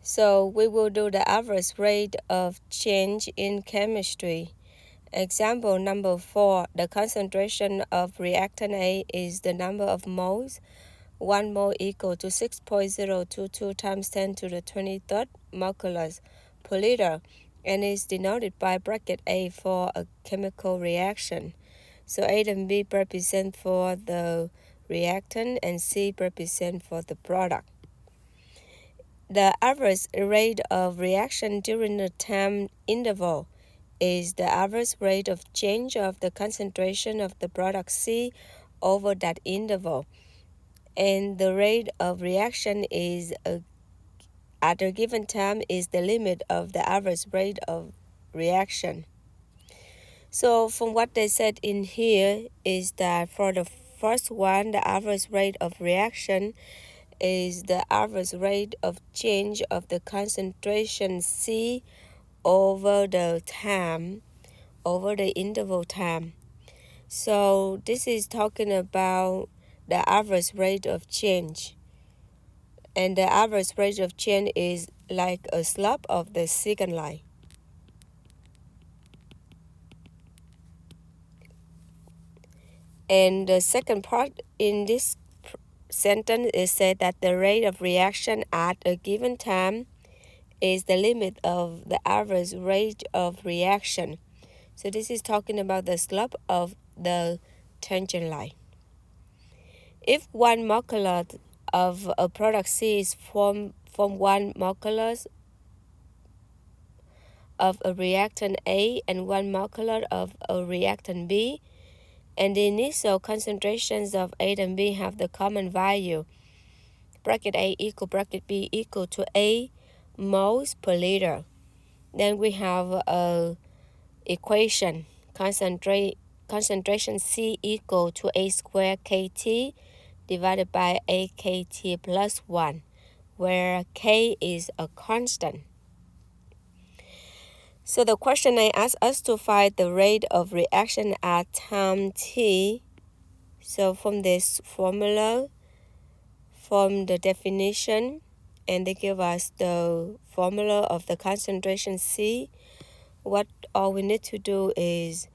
So we will do the average rate of change in chemistry. Example number 4, the concentration of reactant A is the number of moles. 1 mole equal to 6.022 times 10 to the 23rd molecules per liter, and is denoted by bracket A for a chemical reaction. So A and B represent for the reactant and C represent for the product. The average rate of reaction during the time interval is the average rate of change of the concentration of the product C over that interval. And the rate of reaction is at a given time is the limit of the average rate of reaction. So from what they said in here is that for the first one, the average rate of reaction is the average rate of change of the concentration C over the time, over the interval time. So this is talking about the average rate of change. And the average rate of change is like a slope of the secant line. And the second part in this sentence is said that the rate of reaction at a given time is the limit of the average rate of reaction. So this is talking about the slope of the tangent line. If 1 molecular of a product C is from 1 molecular of a reactant A and 1 molecular of a reactant B, and the initial concentrations of A and B have the common value, bracket A equal bracket B equal to A moles per liter. Then we have a equation, concentration C equal to A squared KT divided by A KT plus 1, where K is a constant. So the question I asked us to find the rate of reaction at time t. So from this formula, from the definition, and they give us the formula of the concentration C, what all we need to do is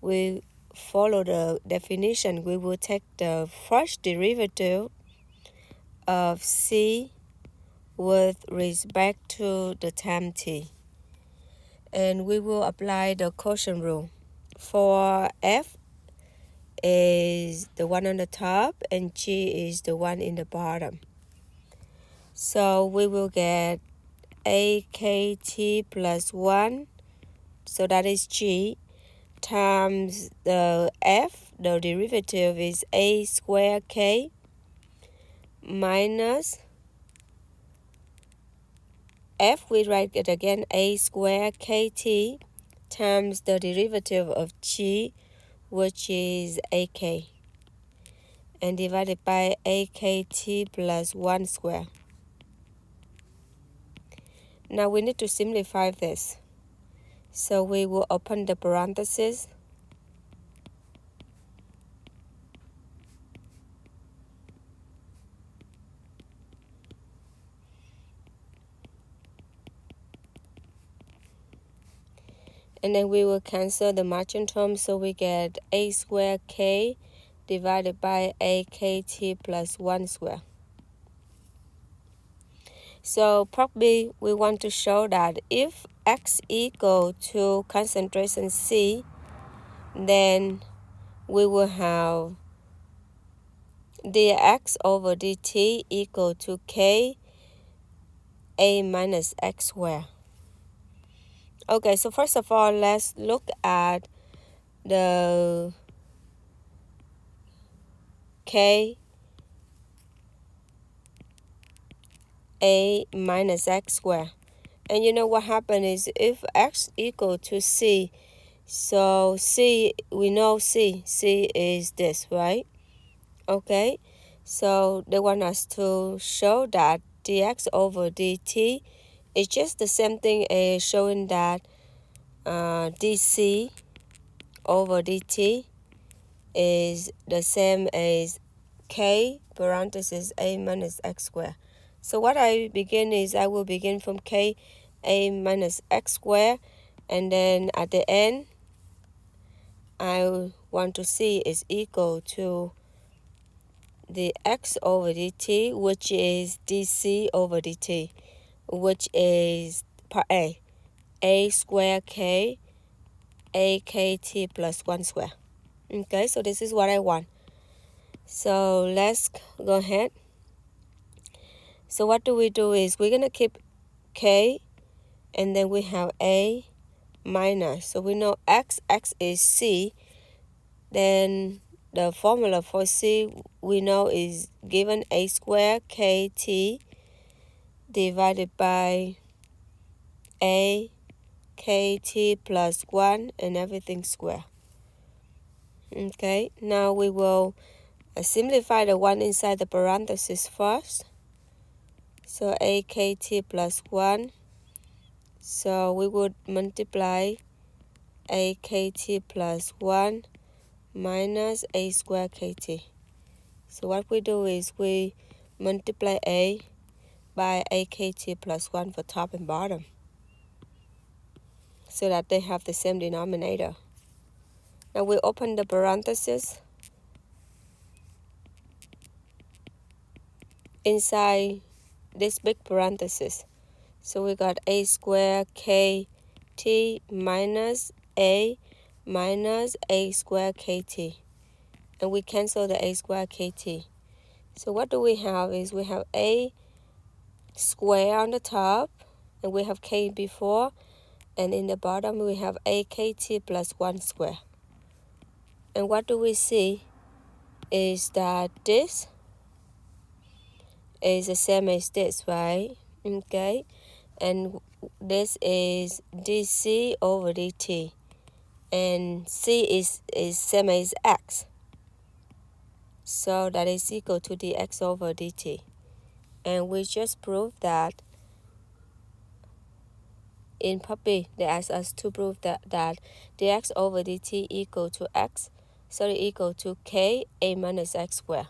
we follow the definition. We will take the first derivative of C with respect to the time t. And we will apply the quotient rule. For F is the one on the top and G is the one in the bottom. So we will get AKT plus 1, so that is G, times the F, the derivative is A squared K, minus F, we write it again, A squared KT, times the derivative of G, which is AK, and divided by AKT plus 1 square. Now we need to simplify this. So we will open the parentheses. And then we will cancel the margin term, so we get A squared K divided by AKT plus 1 square. So probably we want to show that if X equal to concentration C, then we will have dx over dt equal to K A minus X squared. Okay, so first of all, let's look at the K A minus X squared. And you know what happened is if X equal to C, so C, we know C is this, right? Okay, so they want us to show that dx over dt is just the same thing as showing that dc over dt is the same as K parenthesis A minus X squared. So what I begin is I will begin from k a minus x squared, and then at the end I want to see is equal to the x over dt, which is dc over dt, which is part a squared k akt plus 1 square. Okay, so this is what I want. So let's go ahead. So what do we do is we're going to keep k, and then we have a minus. So we know x is c. Then the formula for c we know is given a squared kt divided by a kt plus 1 and everything square. Okay, now we will simplify the one inside the parenthesis first. So a kt plus 1. So we would multiply a kt plus 1 minus a squared kt. So what we do is we multiply a by a kt plus 1 for top and bottom, so that they have the same denominator. Now we open the parenthesis. Inside this big parenthesis, so we got a squared kt minus a squared kt, and we cancel the a squared kt. So what do we have is we have a square on the top, and we have k before, and in the bottom we have a kt plus 1 square. And what do we see is that this is the same as this, right? Okay, and this is dc over dt, and c is same as x, so that is equal to dx over dt. And we just proved that in part B, they asked us to prove that dx over dt equal to k a minus x squared.